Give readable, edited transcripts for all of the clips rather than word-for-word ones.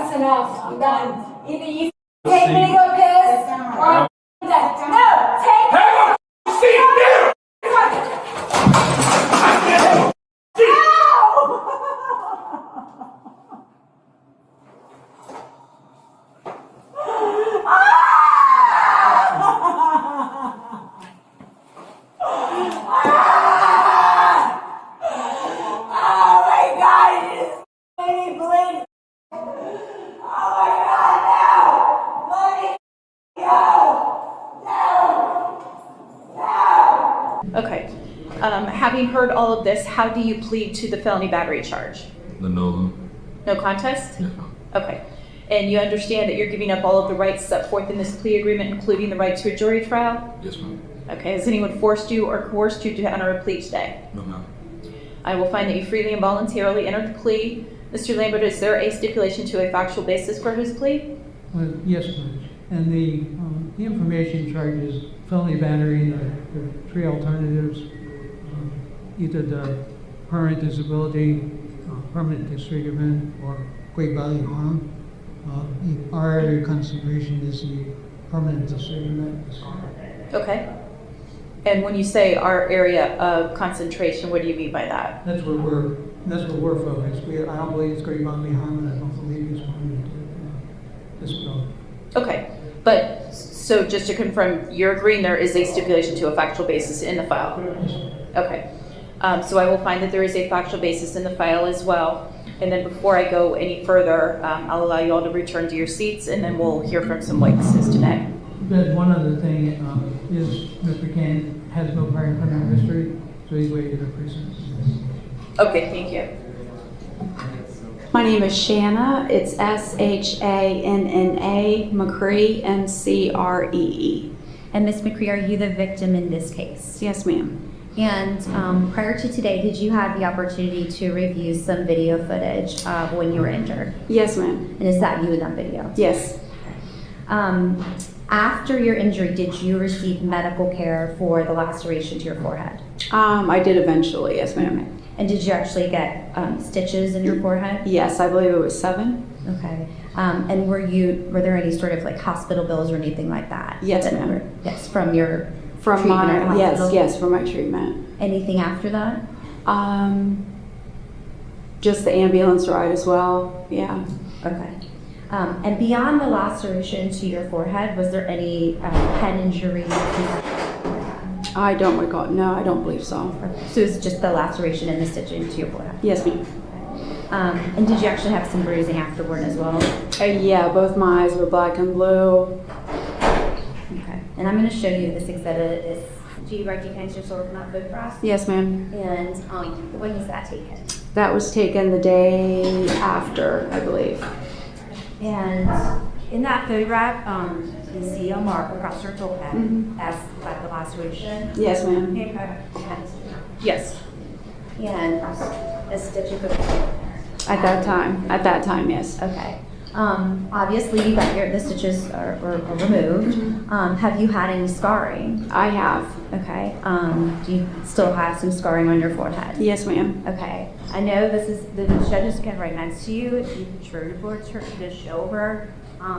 That's enough. I'm done. Either you take me to go piss, or I'm done. No, take me. Have a seat there. Okay. Having heard all of this, how do you plead to the felony battery charge? No. No contest? Yeah. Okay. And you understand that you're giving up all of the rights set forth in this plea agreement, including the right to a jury trial? Yes, ma'am. Okay. Has anyone forced you or coerced you to enter a plea today? No, ma'am. I will find that you freely and voluntarily entered the plea. Mr. Lambert, is there a stipulation to a factual basis for his plea? Yes, Judge. And the information charges felony battery, the three alternatives, either the permanent disability, permanent disfigurement, or great bodily harm. Our area of concentration is the permanent disfigurement. Okay. And when you say our area of concentration, what do you mean by that? That's where we're focused. I don't believe it's great bodily harm, and I don't believe it's permanent disability. Okay. But, so just to confirm, you're agreeing there is a stipulation to a factual basis in the file? Okay. So I will find that there is a factual basis in the file as well. And then before I go any further, I'll allow you all to return to your seats, and then we'll hear from some witnesses today. But one other thing is Mr. Kane has no prior criminal history, so he's waived the precinct. Okay, thank you. My name is Shana. It's Shanna McCree, MCREE. And Ms. McCree, are you the victim in this case? Yes, ma'am. And prior to today, did you have the opportunity to review some video footage of when you were injured? Yes, ma'am. And is that you in that video? Yes. After your injury, did you receive medical care for the laceration to your forehead? I did eventually, yes, ma'am. And did you actually get stitches in your forehead? Yes, I believe it was 7. Okay. And were there any sort of like hospital bills or anything like that? Yes, ma'am. Yes, from your From treatment at the my, yes, hospital? yes, from my treatment. Anything after that? Just the ambulance ride as well, yeah. Okay. And beyond the laceration to your forehead, was there any head injury? I don't recall, no, I don't believe so. So it was just the laceration and the stitching to your forehead? Yes, ma'am. And did you actually have some bruising afterward as well? Yeah, both my eyes were black and blue. Okay. And I'm going to show you this exhibit. Do you recognize your sword not photograph? Yes, ma'am. And when was that taken? That was taken the day after, I believe. And in that photograph, you see a mark across her forehead. Mhm. That's like the laceration. Yes, ma'am. Yes. And a stitch you put. At that time, yes. Okay. Obviously, you got the stitches are removed. Have you had any scarring? I have. Okay. Do you still have some scarring on your forehead? Yes, ma'am. Okay. I know this is the judge is kind of right next to you. If you can show towards her, just show her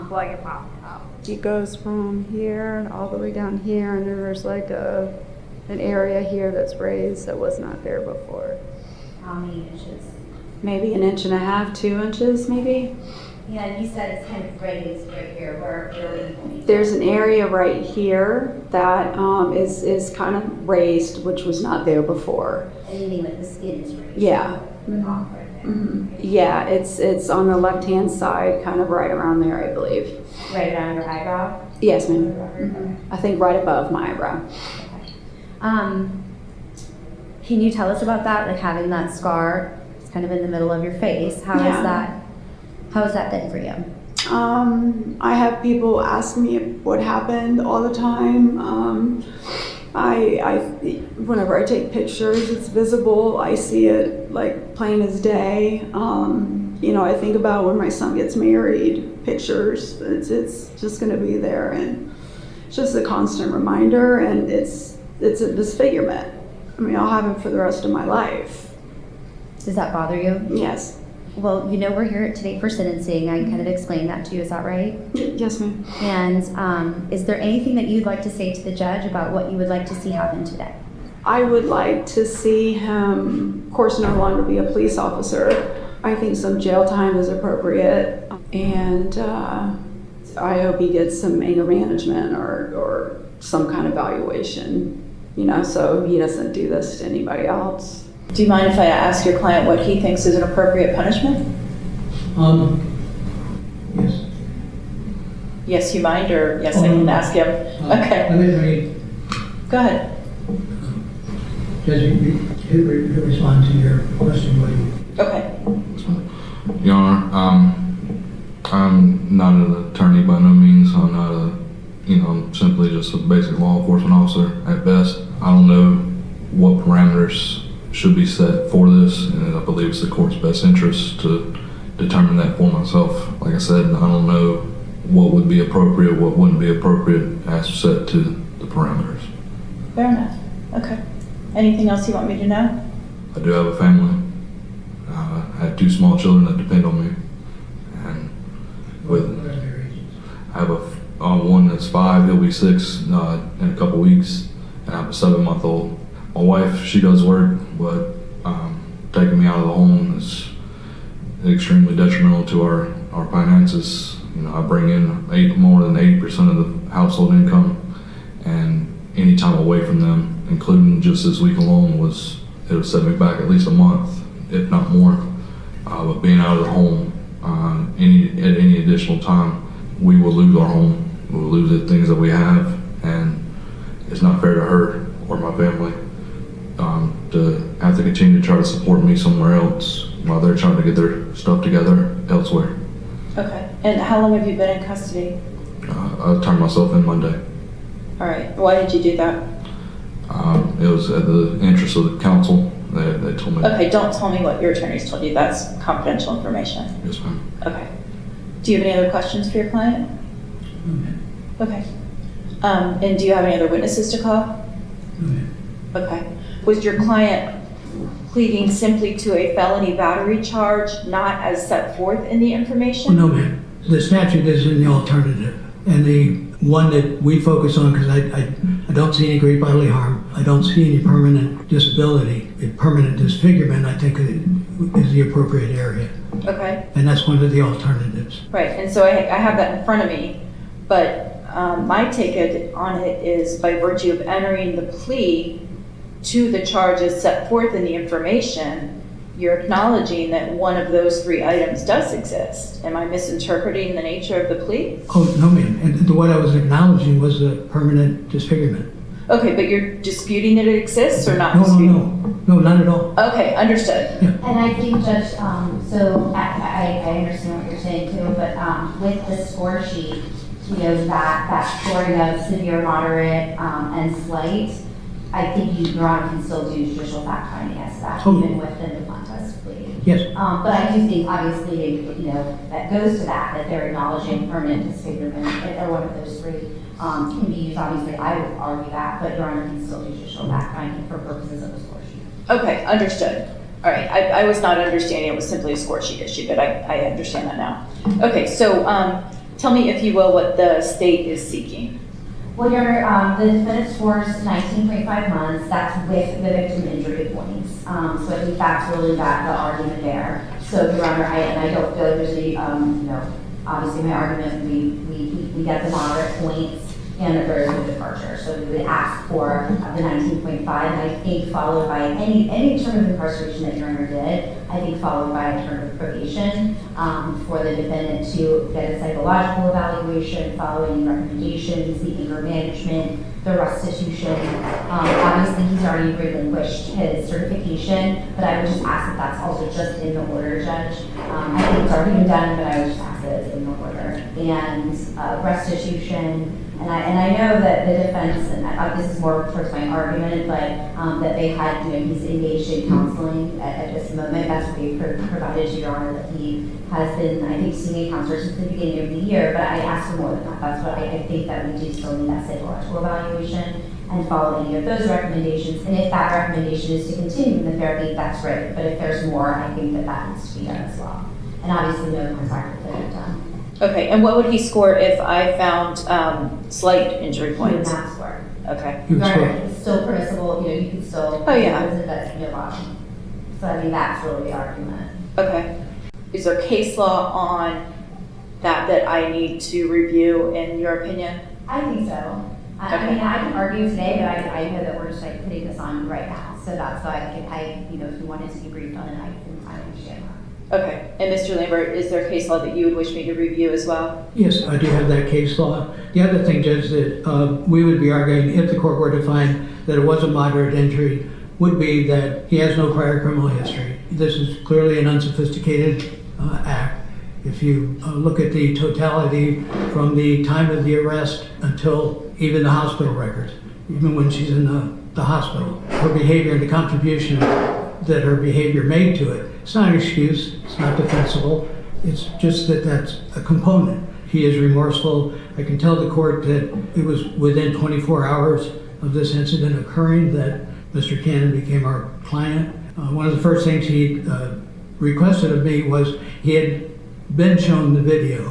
while you're popping out. It goes from here all the way down here, and then there's like an area here that's raised that was not there before. How many inches? Maybe 1.5 inches, 2 inches, maybe. Yeah, you said it's kind of raised right here. Where really? There's an area right here that is kind of raised, which was not there before. And you mean like the skin is raised? Yeah. Off right there. Mm-hmm. Yeah, it's on the left-hand side, kind of right around there, I believe. Right around your eyebrow? Yes, ma'am. Mm-hmm. I think right above my eyebrow. Okay. Can you tell us about that? Like having that scar, it's kind of in the middle of your face. How has that been for you? I have people ask me what happened all the time. Whenever I take pictures, it's visible. I see it like plain as day. I think about when my son gets married, pictures, it's just gonna be there, and it's just a constant reminder, and it's a disfigurement. I mean, I'll have it for the rest of my life. Does that bother you? Yes. Well, you know we're here today for sentencing. I kind of explained that to you. Is that right? Yes, ma'am. And is there anything that you'd like to say to the judge about what you would like to see happen today? I would like to see him, of course, no longer be a police officer. I think some jail time is appropriate, and I hope he gets some anger management or some kind of evaluation, so he doesn't do this to anybody else. Do you mind if I ask your client what he thinks is an appropriate punishment? Yes. Yes, you mind, or yes, I can ask him? Okay, Let me go ahead. Judge, you respond to your question, what do you? Okay. Your Honor, I'm not an attorney by no means. I'm not I'm simply just a basic law enforcement officer at best. I don't know what parameters should be set for this, and I believe it's the court's best interest to determine that for myself. Like I said, I don't know what would be appropriate, what wouldn't be appropriate as set to the parameters. Fair enough. Okay. Anything else you want me to know? I do have a family. I have 2 small children that depend on me, and I have one that's 5, he'll be 6 in a couple weeks, and I have a 7-month-old. My wife, she does work, but taking me out of the home is extremely detrimental to our finances. I bring in more than 80% of the household income, and any time away from them, including just this week alone, it'll set me back at least a month, if not more. But being out of the home at any additional time, we will lose our home. We'll lose the things that we have, and it's not fair to her or my family to have to continue to try to support me somewhere else while they're trying to get their stuff together elsewhere. Okay. And how long have you been in custody? I turned myself in Monday. All right. Why did you do that? It was at the interest of the council. They told me. Okay, don't tell me what your attorneys told you. That's confidential information. Yes, ma'am. Okay. Do you have any other questions for your client? Okay. And do you have any other witnesses to call? Okay. Was your client pleading simply to a felony battery charge, not as set forth in the information? No, ma'am. The statute is in the alternative. And the one that we focus on, because I don't see any great bodily harm, I don't see any permanent disability. Permanent disfigurement, I think, is the appropriate area. Okay. And that's one of the alternatives. Right, and so I have that in front of me, but my take on it is by virtue of entering the plea to the charges set forth in the information, you're acknowledging that one of those 3 items does exist. Am I misinterpreting the nature of the plea? Oh, no, ma'am. And what I was acknowledging was the permanent disfigurement. Okay, but you're disputing that it exists or not No, disputing? no, not at all. Okay, understood. And I think, Judge, so I understand what you're saying too, but with the score sheet, that scoring of severe, moderate, and slight, I think Your Honor can still do judicial fact finding as that, even within the contest plea. Yes. But I do think, obviously, that goes to that they're acknowledging permanent disfigurement, or one of those 3 can be used. Obviously, I would argue that, but Your Honor can still do judicial fact finding for purposes of the score sheet. Okay, understood. All right, I was not understanding it was simply a score sheet issue, but I understand that now. Okay, so tell me, if you will, what the state is seeking. Well, Your Honor, the defendant scores 19.5 months. That's with the victim injury points. So I think that's really the argument there. So, Your Honor, I don't feel like there's any, obviously my argument, we get the moderate points and that there is no departure. So we would ask for the 19.5, and I think followed by any term of incarceration that Your Honor did, I think followed by a term of probation for the defendant to get a psychological evaluation, follow any recommendations, the anger management, the restitution. Obviously, he's already relinquished his certification, but I would just ask that that's also just in the order, Judge. I think it's already been done, but I would just ask that it's in the order. And restitution, And I know that the defense, and this is more towards my argument, but that they had, he's engaged in counseling at this moment. That's what we provided to Your Honor, that he has been, I think, seeing a counselor since the beginning of the year, but I asked for more than that. That's what I think that we do still need, that psychological evaluation and follow any of those recommendations. And if that recommendation is to continue in the therapy, that's great. But if there's more, I think that needs to be done as well. And obviously no contact with the done. Okay, and what would he score if I found slight injury He would points? not score. Okay. You would score. It's still permissible, you can still. Oh, yeah. That's in your body. So I mean, that's really the argument. Okay. Is there case law on that I need to review, in your opinion? I think so. I Okay. mean, I can argue today, but I know that we're just like putting this on right now. So that's why if you wanted to be briefed on it, I understand that. Okay. And Mr. Lambert, is there case law that you would wish me to review as well? Yes, I do have that case law. The other thing, Judge, that we would be arguing if the court were to find that it was a moderate injury would be that he has no prior criminal history. This is clearly an unsophisticated act. If you look at the totality from the time of the arrest until even the hospital records, even when she's in the hospital, her behavior and the contribution that her behavior made to it, it's not an excuse, it's not defensible, it's just that that's a component. He is remorseful. I can tell the court that it was within 24 hours of this incident occurring that Mr. Cannon became our client. One of the first things he requested of me was he had been shown the video,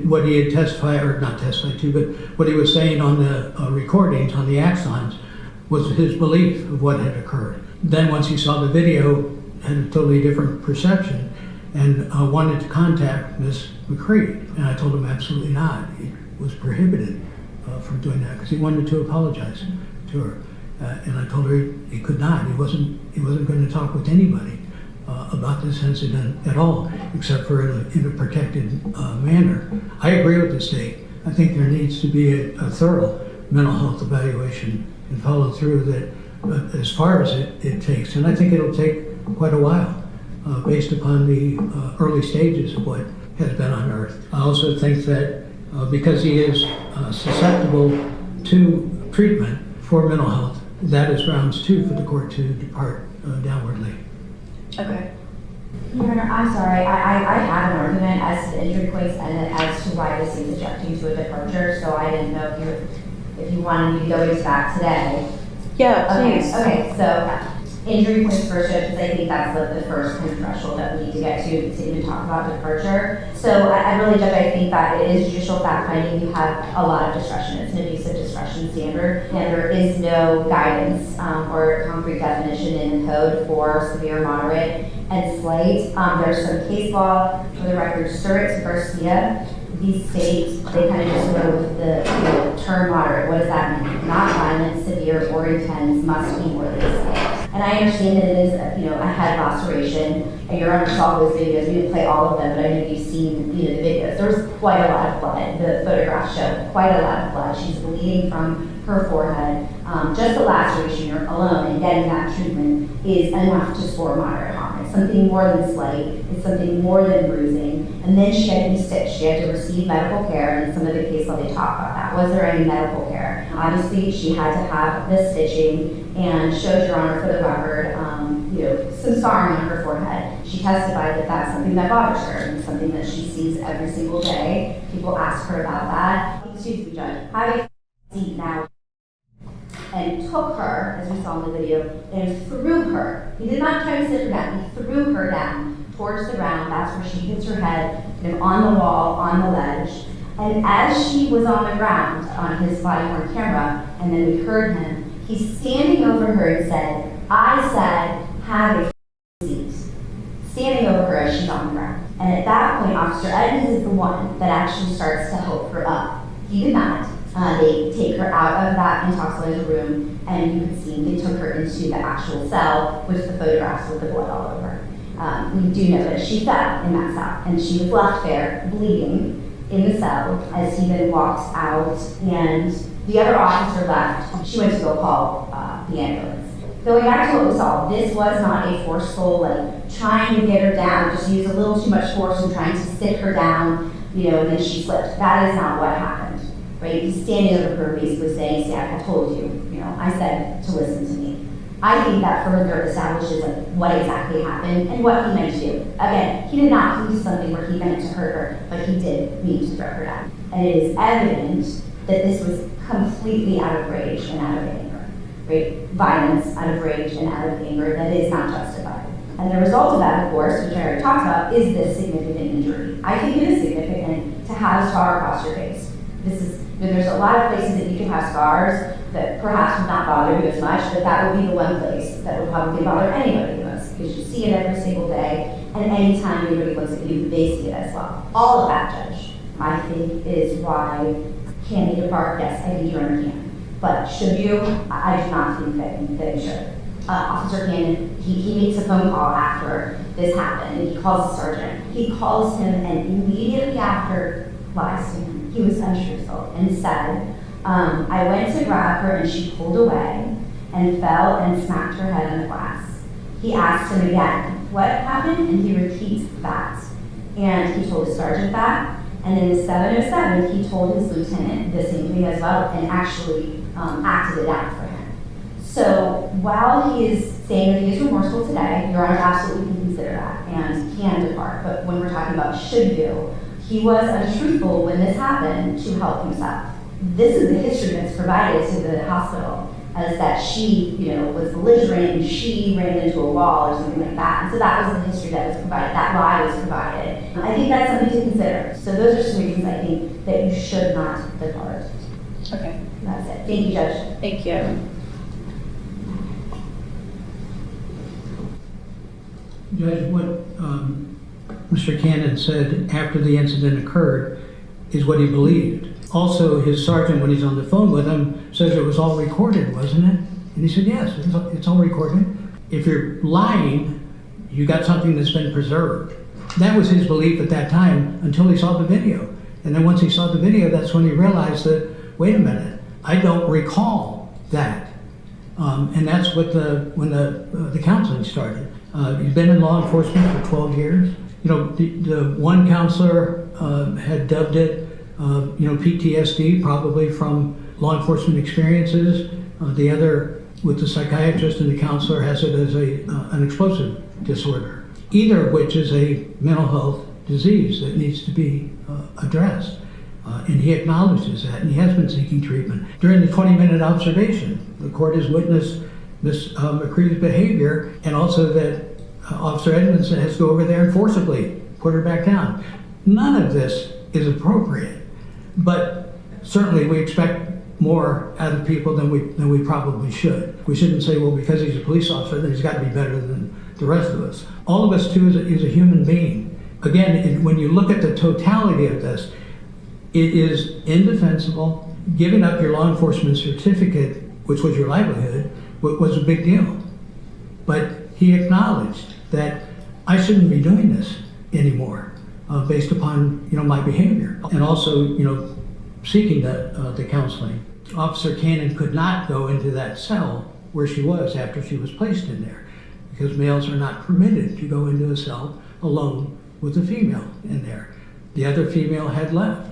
what he had testified, or not testified to, but what he was saying on the recordings, on the axons, was his belief of what had occurred. Then once he saw the video, had a totally different perception and wanted to contact Ms. McCree. And I told him absolutely not. It was prohibited from doing that because he wanted to apologize to her. And I told her he could not. He wasn't going to talk with anybody about this incident at all, except for in a protected manner. I agree with the state. I think there needs to be a thorough mental health evaluation and follow through that as far as it takes. And I think it'll take quite a while based upon the early stages of what has been unearthed. I also think that because he is susceptible to treatment for mental health, that is grounds too for the court to depart downwardly. Okay. Your Honor, I'm sorry, I had an argument as to the injury points and as to why this is objecting to a departure, so I didn't know if you wanted me to go into that today. Yeah, please. Okay, so injury points first, because I think that's the first kind of threshold that we need to get to even talk about departure. So I really, Judge, I think that it is judicial fact finding. You have a lot of discretion. It's an abuse of discretion standard, and there is no guidance or concrete definition in the code for severe, moderate, and slight. There's some case law, for the record, Sturtz, Garcia. These states, they kind of just go with the term moderate. What does that mean? Not violent, severe, or intense, must be more than slight. And I understand that it is, a head laceration. And Your Honor saw those videos. We didn't play all of them, but I know you've seen, the videos. There was quite a lot of blood. The photographs show quite a lot of blood. She's bleeding from her forehead. Just the laceration alone and getting that treatment is enough to score moderate harm. It's something more than slight. It's something more than bruising. And then she had to be stitched. She had to receive medical care, and some of the case law they talk about that. Was there any medical care? Obviously, she had to have the stitching, and showed Your Honor for the record, some scarring on her forehead. She testified that that's something that bothers her and something that she sees every single day. People ask her about that. Excuse me, Judge. Having a seat now and took her, as we saw in the video, and threw her. He did not try to sit her down. He threw her down towards the ground. That's where she hits her head, on the wall, on the ledge. And as she was on the ground, on his body-worn camera, and then we heard him, he's standing over her and said, I said, have a seat. Standing over her as she's on the ground. And at that point, Officer Edmonds is the one that actually starts to help her up. He did not. They take her out of that intoxicated room, and you can see they took her into the actual cell with the photographs with the blood all over. We do know that she fell in that cell, and she was left there bleeding in the cell as he then walks out, and the other officer left. She went to go call the ambulance. Going back to what we saw, this was not a forceful, trying to get her down, just use a little too much force in trying to sit her down, and then she slipped. That is not what happened. right? He's standing over her basically saying, see, I told you, I said to listen to me. I think that further establishes like what exactly happened and what he meant to do. Again, he did not do something where he meant to hurt her, but he did mean to throw her down. And it is evident that this was completely out of rage and out of anger, right? Violence out of rage and out of anger that is not justified. And the result of that, of course, which I already talked about, is this significant injury. I think it is significant to have a scar across your face. There's a lot of places that you can have scars that perhaps would not bother you as much, but that would be the one place that would probably bother anybody the most, because you see it every single day, and anytime anybody looks at you, they see it as well. All of that, Judge, I think is why can he depart? Yes, I think Your Honor can. But should you? I do not think that you should. Officer Cannon, he makes a phone call after this happened, and he calls the sergeant. He calls him, and immediately after lies to him. He was untruthful and said, I went to grab her and she pulled away and fell and smacked her head on the glass. He asked him again, what happened? And he repeats that. And he told his sergeant that. And in the 707, he told his lieutenant the same thing as well and actually acted it out for him. So while he is saying that he is remorseful today, Your Honor absolutely can consider that and can depart. But when we're talking about should you, he was untruthful when this happened to help himself. This is the history that's provided to the hospital, as that she, was belligerent and she ran into a wall or something like that. And so that was the history that was provided, that lie was provided. I think that's something to consider. So those are some reasons I think that you should not depart. Okay. That's it. Thank you, Judge. Thank you. Judge, what Mr. Cannon said after the incident occurred is what he believed. Also, his sergeant, when he's on the phone with him, says it was all recorded, wasn't it? And he said, yes, it's all recorded. If you're lying, you got something that's been preserved. That was his belief at that time until he saw the video. And then once he saw the video, that's when he realized that, wait a minute, I don't recall that. And that's what when the counseling started. He's been in law enforcement for 12 years. The one counselor had dubbed it, PTSD, probably from law enforcement experiences. The other, with the psychiatrist and the counselor, has it as an explosive disorder. Either of which is a mental health disease that needs to be addressed. And he acknowledges that, and he has been seeking treatment. During the 20-minute observation, the court has witnessed Ms. McCree's behavior, and also that Officer Edmondson has to go over there and forcibly put her back down. None of this is appropriate, but certainly we expect more out of people than we probably should. We shouldn't say, well, because he's a police officer, then he's got to be better than the rest of us. All of us, too, is a human being. Again, when you look at the totality of this, it is indefensible. Giving up your law enforcement certificate, which was your livelihood, was a big deal. But he acknowledged that I shouldn't be doing this anymore based upon my behavior, and also seeking the counseling. Officer Cannon could not go into that cell where she was after she was placed in there, because males are not permitted to go into a cell alone with a female in there. The other female had left,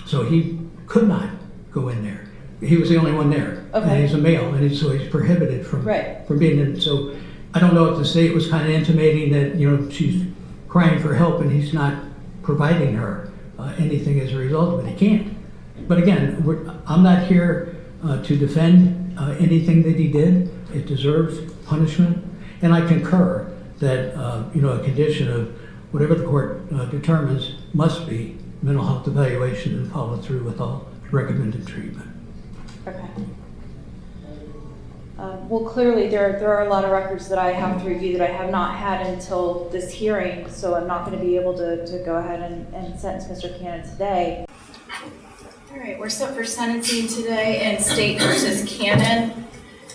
so he could not go in there. He was the only one there. Okay. And he's a male, and so he's prohibited from being in. So I don't know if the state was kind of intimating that she's crying for help and he's not providing her anything as a result of it. He can't. But again, I'm not here to defend anything that he did. It deserves punishment, and I concur that a condition of whatever the court determines must be mental health evaluation and follow through with all recommended treatment. Okay. Well, clearly there are a lot of records that I have to review that I have not had until this hearing, so I'm not going to be able to go ahead and sentence Mr. Cannon today. All right, we're set for sentencing today in State versus Cannon.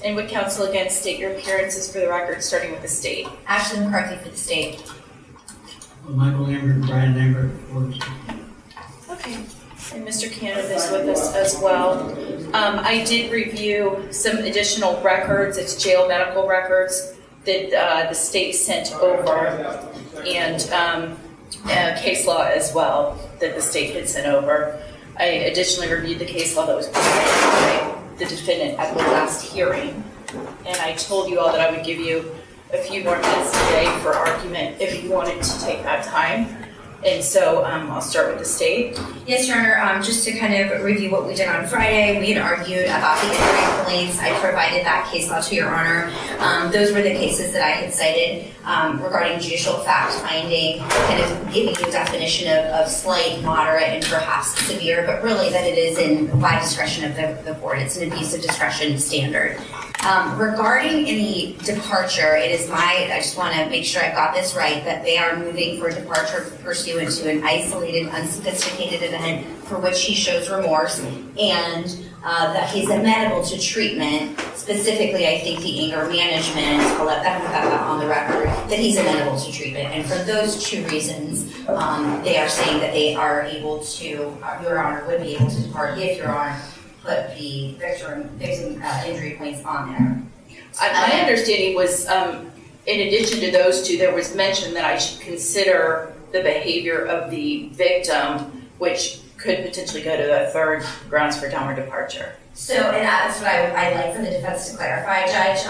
And would counsel again state your appearances for the record, starting with the state. Ashley McCarthy for the state. Michael Lambert, Brian Lambert. Okay. And Mr. Cannon is with us as well. I did review some additional records. It's jail medical records that the state sent over, and case law as well that the state had sent over. I additionally reviewed the case law that was provided by the defendant at the last hearing. And I told you all that I would give you a few more minutes today for argument if you wanted to take that time. And so I'll start with the state. Yes, Your Honor, just to kind of review what we did on Friday, we had argued about the injury complaints. I provided that case law to Your Honor. Those were the cases that I had cited regarding judicial fact finding, kind of giving you a definition of slight, moderate, and perhaps severe, but really that it is in wide discretion of the court. It's an abuse of discretion standard. Regarding any departure, I just want to make sure I got this right, that they are moving for departure pursuant to an isolated, unsophisticated event for which he shows remorse, and that he's amenable to treatment. Specifically, I think the anger management, I'll let them put that on the record, that he's amenable to treatment. And for those two reasons, they are saying that they are able to, Your Honor would be able to depart if Your Honor put the victim injury points on there. My understanding was, in addition to those two, there was mention that I should consider the behavior of the victim, which could potentially go to a third grounds for downward departure. So, and that's what I'd like for the defense to clarify, Judge.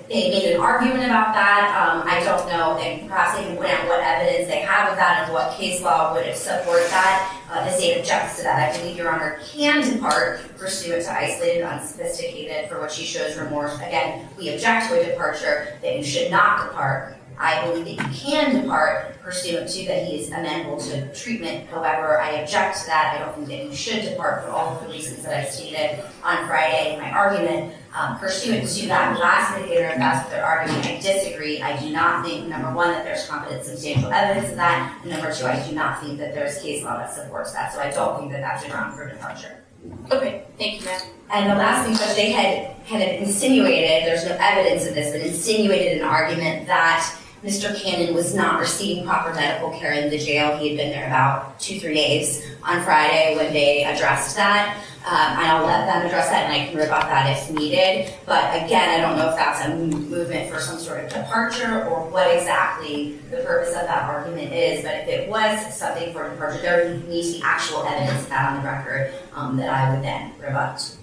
They made an argument about that. I don't know, and perhaps they can point out what evidence they have of that and what case law would support that. The state objects to that. I believe Your Honor can depart pursuant to isolated, unsophisticated, for which he shows remorse. Again, we object to a departure that you should not depart. I believe that you can depart pursuant to that he is amenable to treatment. However, I object to that. I don't think that you should depart for all of the reasons that I stated on Friday in my argument. Pursuant to that last mitigator, if that's what they're arguing, I disagree. I do not think, number one, that there's competent substantial evidence of that. And number two, I do not think that there's case law that supports that. So I don't think that that's a ground for departure. Okay, thank you, ma'am. And the last thing, Judge, they had kind of insinuated, there's no evidence of this, but insinuated an argument that Mr. Cannon was not receiving proper medical care in the jail. He had been there about 2-3 days on Friday when they addressed that. And I'll let them address that and I can rebut that if needed. But again, I don't know if that's a movement for some sort of departure or what exactly the purpose of that argument is. But if it was something for departure, there needs to be actual evidence of that on the record that I would then rebut.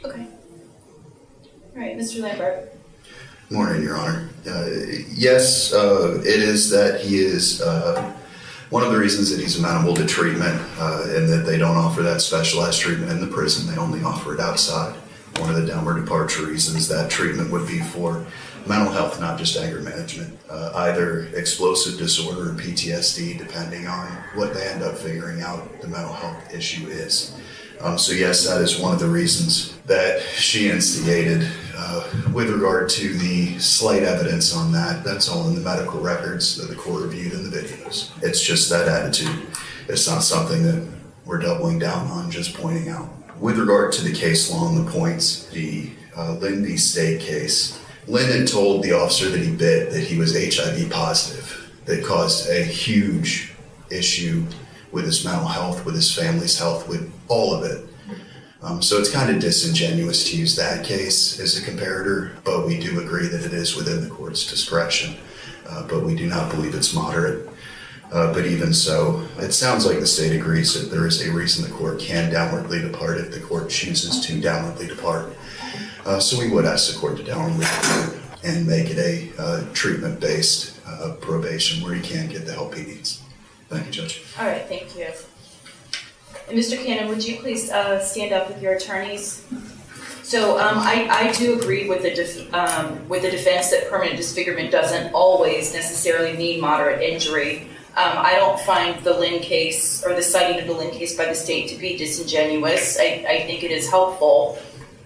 Okay. All right, Mr. Lambert. Morning, Your Honor. Yes, it is that he is one of the reasons that he's amenable to treatment and that they don't offer that specialized treatment in the prison. They only offer it outside. One of the downward departure reasons that treatment would be for mental health, not just anger management, either explosive disorder or PTSD, depending on what they end up figuring out the mental health issue is. So yes, that is one of the reasons that she instigated. With regard to the slight evidence on that, that's all in the medical records that the court reviewed in the videos. It's just that attitude. It's not something that we're doubling down on, just pointing out. With regard to the case law and the points, the Lindy State case, Lynn had told the officer that he bit that he was HIV positive. That caused a huge issue with his mental health, with his family's health, with all of it. So it's kind of disingenuous to use that case as a comparator, but we do agree that it is within the court's discretion, but we do not believe it's moderate. But even so, it sounds like the state agrees that there is a reason the court can downwardly depart if the court chooses to downwardly depart. So we would ask the court to downwardly depart and make it a treatment-based probation where he can get the help he needs. Thank you, Judge. All right, thank you. And Mr. Cannon, would you please stand up with your attorneys? So I do agree with the defense that permanent disfigurement doesn't always necessarily mean moderate injury. I don't find the Lynn case or the citing of the Lynn case by the state to be disingenuous. I think it is helpful.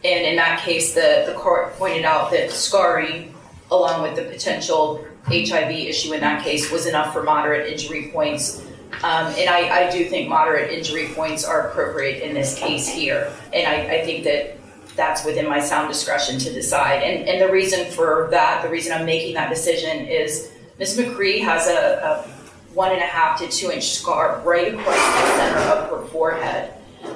And in that case, the court pointed out that scarring, along with the potential HIV issue in that case, was enough for moderate injury points. And I do think moderate injury points are appropriate in this case here. And I think that that's within my sound discretion to decide. And the reason for that, the reason I'm making that decision is Ms. McCree has a 1.5 to 2 inch scar right across the center of her forehead.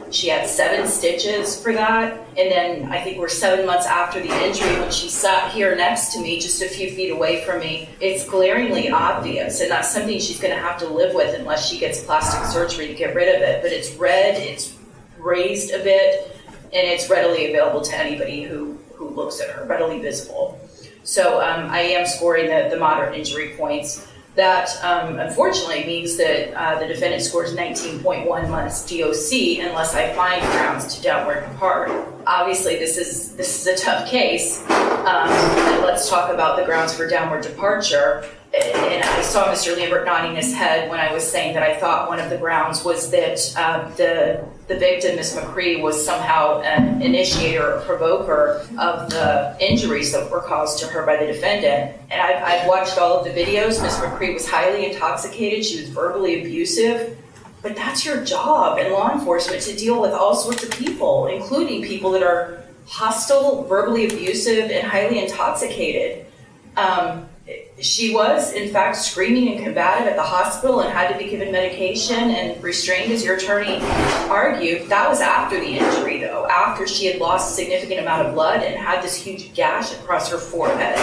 She had 7 stitches for that. And then I think we're 7 months after the injury when she sat here next to me, just a few feet away from me. It's glaringly obvious, and that's something she's gonna have to live with unless she gets plastic surgery to get rid of it. But it's red, it's raised a bit, and it's readily available to anybody who looks at her, readily visible. So I am scoring the moderate injury points. That unfortunately means that the defendant scores 19.1 months DOC unless I find grounds to downward depart. Obviously, this is a tough case. And let's talk about the grounds for downward departure. And I saw Mr. Lambert nodding his head when I was saying that I thought one of the grounds was that the victim, Ms. McCree, was somehow an initiator or provoker of the injuries that were caused to her by the defendant. And I've watched all of the videos. Ms. McCree was highly intoxicated. She was verbally abusive. But that's your job in law enforcement, to deal with all sorts of people, including people that are hostile, verbally abusive, and highly intoxicated. She was, in fact, screaming and combative at the hospital and had to be given medication and restrained, as your attorney argued. That was after the injury, though, after she had lost a significant amount of blood and had this huge gash across her forehead.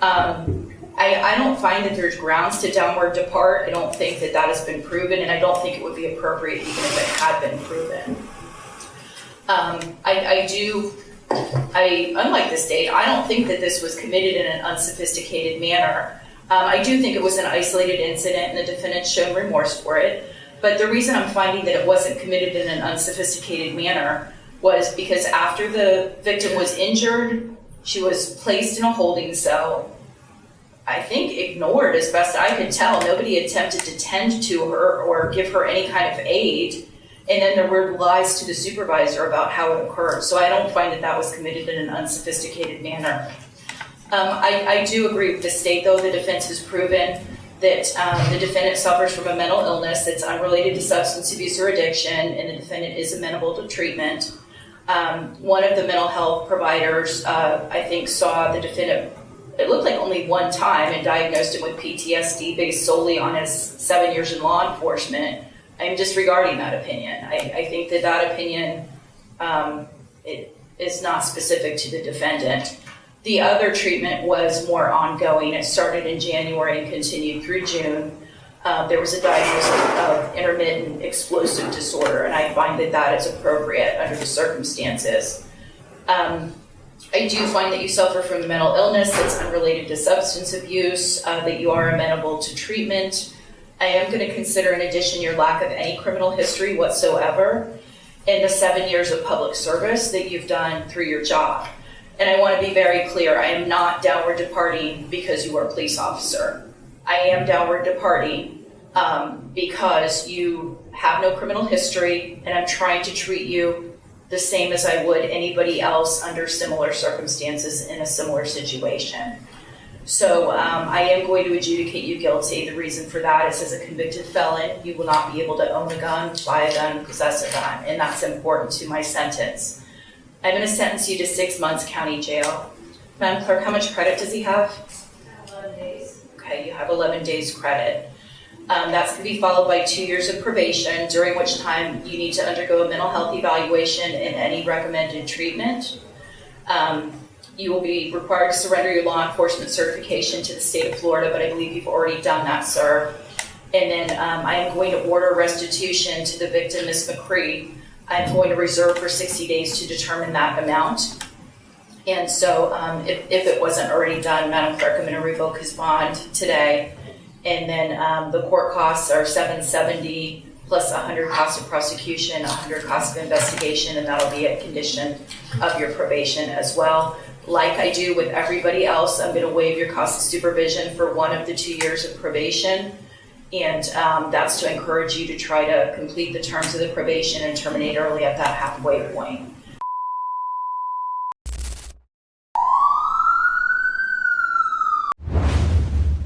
I don't find that there's grounds to downward depart. I don't think that has been proven, and I don't think it would be appropriate even if it had been proven. Unlike the state, I don't think that this was committed in an unsophisticated manner. I do think it was an isolated incident and the defendant showed remorse for it. But the reason I'm finding that it wasn't committed in an unsophisticated manner was because after the victim was injured, she was placed in a holding cell, I think ignored as best I could tell. Nobody attempted to tend to her or give her any kind of aid. And then there were lies to the supervisor about how it occurred. So I don't find that was committed in an unsophisticated manner. I do agree with the state, though. The defense has proven that the defendant suffers from a mental illness that's unrelated to substance abuse or addiction, and the defendant is amenable to treatment. One of the mental health providers, I think, saw the defendant, it looked like only one time, and diagnosed him with PTSD based solely on his 7 years in law enforcement. I'm disregarding that opinion. I think that opinion it is not specific to the defendant. The other treatment was more ongoing. It started in January and continued through June. There was a diagnosis of intermittent explosive disorder, and I find that is appropriate under the circumstances. I do find that you suffer from a mental illness that's unrelated to substance abuse, that you are amenable to treatment. I am going to consider, in addition, your lack of any criminal history whatsoever and the 7 years of public service that you've done through your job. And I want to be very clear, I am not downward departing because you are a police officer. I am downward departing because you have no criminal history, and I'm trying to treat you the same as I would anybody else under similar circumstances in a similar situation. So I am going to adjudicate you guilty. The reason for that is, as a convicted felon, you will not be able to own a gun, buy a gun, possess a gun, and that's important to my sentence. I'm going to sentence you to 6 months county jail. Madam Clerk, how much credit does he have? 11 days. Okay, you have 11 days credit. That's going to be followed by 2 years of probation, during which time you need to undergo a mental health evaluation and any recommended treatment. You will be required to surrender your law enforcement certification to the state of Florida, but I believe you've already done that, sir. And then I am going to order restitution to the victim, Ms. McCree. I'm going to reserve for 60 days to determine that amount. And so if it wasn't already done, Madam Clerk, I'm going to revoke his bond today. And then the court costs are $770 plus 100 costs of prosecution, 100 costs of investigation, and that'll be a condition of your probation as well. Like I do with everybody else, I'm going to waive your cost of supervision for 1 of the 2 years of probation. And that's to encourage you to try to complete the terms of the probation and terminate early at that halfway point.